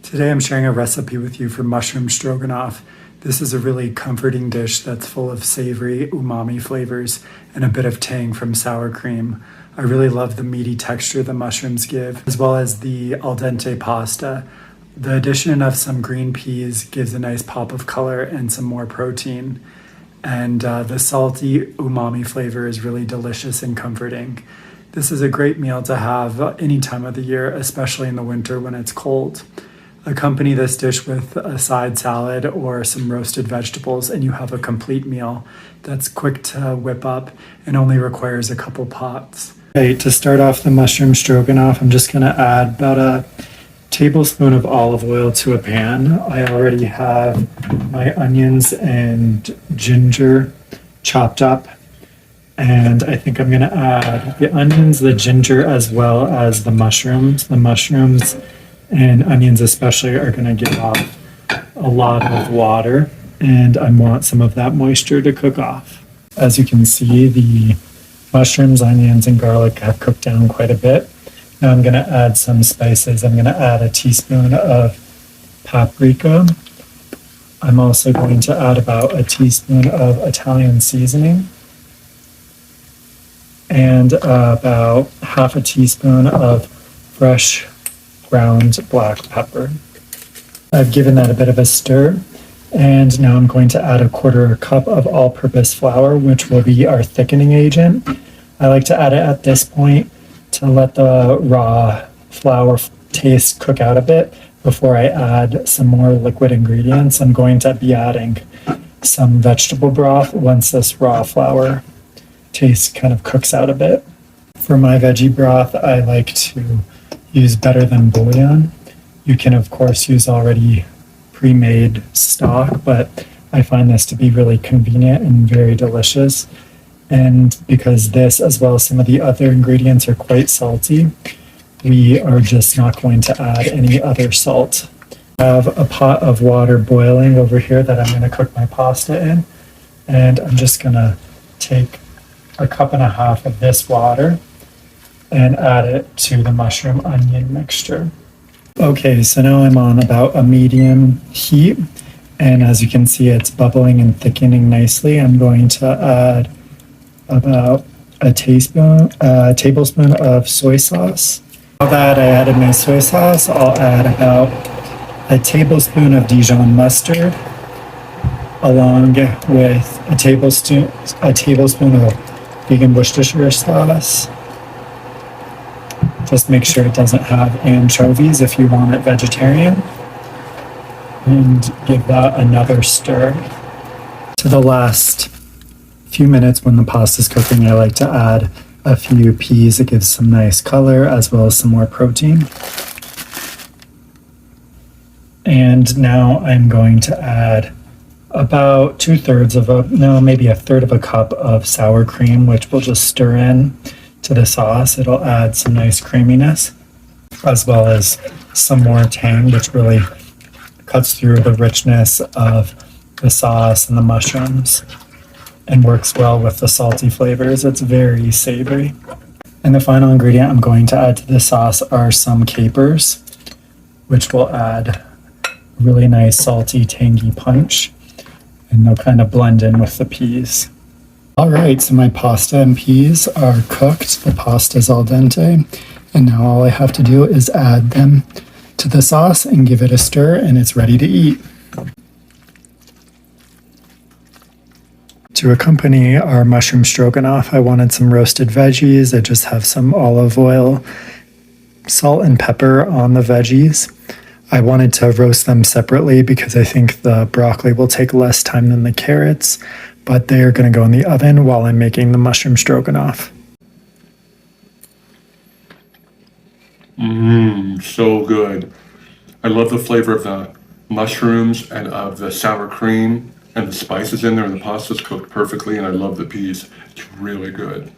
Today I'm sharing a recipe with you for mushroom stroganoff. This is a really comforting dish that's full of savory umami flavors and a bit of tang from sour cream. I really love the meaty texture the mushrooms give, as well as the al dente pasta. The addition of some green peas gives a nice pop of color and some more protein. And the salty umami flavor is really delicious and comforting. This is a great meal to have any time of the year, especially in the winter when it's cold. Accompany this dish with a side salad or some roasted vegetables, and you have a complete meal that's quick to whip up and only requires a couple pots. Okay, to start off the mushroom stroganoff, I'm just going to add about a tablespoon of olive oil to a pan. I already have my onions and ginger chopped up, and I think I'm going to add the onions, the ginger, as well as the mushrooms. The mushrooms and onions especially are going to give off a lot of water, and I want some of that moisture to cook off. As you can see, the mushrooms, onions, and garlic have cooked down quite a bit. Now I'm going to add some spices. I'm going to add a teaspoon of paprika. I'm also going to add about a teaspoon of Italian seasoning and about half a teaspoon of fresh ground black pepper. I've given that a bit of a stir, and now I'm going to add a quarter cup of all-purpose flour, which will be our thickening agent. I like to add it at this point to let the raw flour taste cook out a bit before I add some more liquid ingredients. I'm going to be adding some vegetable broth once this raw flour taste kind of cooks out a bit. For my veggie broth, I like to use better than bouillon. You can of course use already pre-made stock, but I find this to be really convenient and very delicious. And because this, as well as some of the other ingredients, are quite salty, we are just not going to add any other salt. I have a pot of water boiling over here that I'm going to cook my pasta in, and I'm just going to take a cup and a half of this water and add it to the mushroom onion mixture. Okay, so now I'm on about a medium heat, and as you can see, it's bubbling and thickening nicely. I'm going to add about a tablespoon of soy sauce. Now that I added my soy sauce, I'll add about a tablespoon of Dijon mustard, along with a tablespoon of vegan Worcestershire sauce. Just make sure it doesn't have anchovies if you want it vegetarian. And give that another stir. To the last few minutes when the pasta's cooking, I like to add a few peas. It gives some nice color as well as some more protein. And now I'm going to add about maybe a third of a cup of sour cream, which we'll just stir in to the sauce. It'll add some nice creaminess as well as some more tang, which really cuts through the richness of the sauce and the mushrooms and works well with the salty flavors. It's very savory. And the final ingredient I'm going to add to the sauce are some capers, which will add a really nice salty, tangy punch, and they'll kind of blend in with the peas. All right, so my pasta and peas are cooked. The pasta's al dente, and now all I have to do is add them to the sauce and give it a stir, and it's ready to eat. To accompany our mushroom stroganoff, I wanted some roasted veggies. I just have some olive oil, salt, and pepper on the veggies. I wanted to roast them separately because I think the broccoli will take less time than the carrots, but they're going to go in the oven while I'm making the mushroom stroganoff. So good. I love the flavor of the mushrooms and of the sour cream and the spices in there, and the pasta's cooked perfectly, and I love the peas. It's really good.